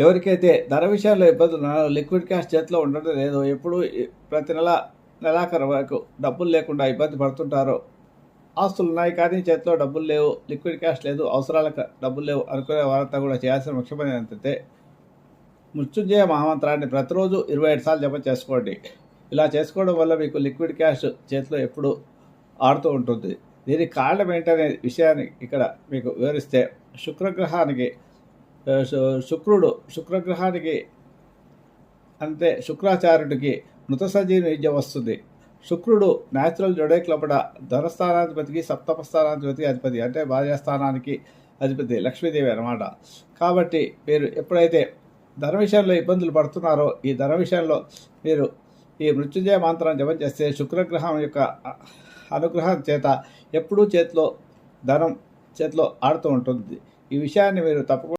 ఎవరికైతే ధర విషయంలో ఇబ్బందులు ఉన్నారో, లిక్విడ్ క్యాష్ చేతిలో ఉండడం లేదో, ఎప్పుడు ప్రతి నెలాఖరు వరకు డబ్బులు లేకుండా ఇబ్బంది పడుతుంటారో, ఆస్తులు ఉన్నాయి కానీ చేతిలో డబ్బులు లేవు, లిక్విడ్ క్యాష్ లేదు, అవసరాలకు డబ్బులు లేవు అనుకునే వారంతా కూడా చేయాల్సిన ముఖ్యమైన ఏంటంటే మృత్యుంజయ మహామంత్రాన్ని ప్రతిరోజు 27 సార్లు జపం చేసుకోండి. ఇలా చేసుకోవడం వల్ల మీకు లిక్విడ్ క్యాష్ చేతిలో ఎప్పుడు ఆడుతూ ఉంటుంది. దీనికి కారణం ఏంటనే విషయాన్ని ఇక్కడ మీకు వివరిస్తే, శుక్రగ్రహానికి అంటే శుక్రాచార్యుడికి మృత సంజీవిని విద్య వస్తుంది. శుక్రుడు న్యాచురల్ జొడేక్ లోపల ధనస్థానాధిపతికి, సప్తమ స్థానాధిపతికి అధిపతి, అంటే భార్యాస్థానానికి అధిపతి లక్ష్మీదేవి అన్నమాట. కాబట్టి మీరు ఎప్పుడైతే ధన విషయంలో ఇబ్బందులు పడుతున్నారో, ఈ ధన విషయంలో మీరు ఈ మృత్యుంజయ మంత్రాన్ని జపం చేస్తే శుక్రగ్రహం యొక్క అనుగ్రహం చేత ఎప్పుడూ ధనం చేతిలో ఆడుతూ ఉంటుంది. ఈ విషయాన్ని మీరు తప్పకుండా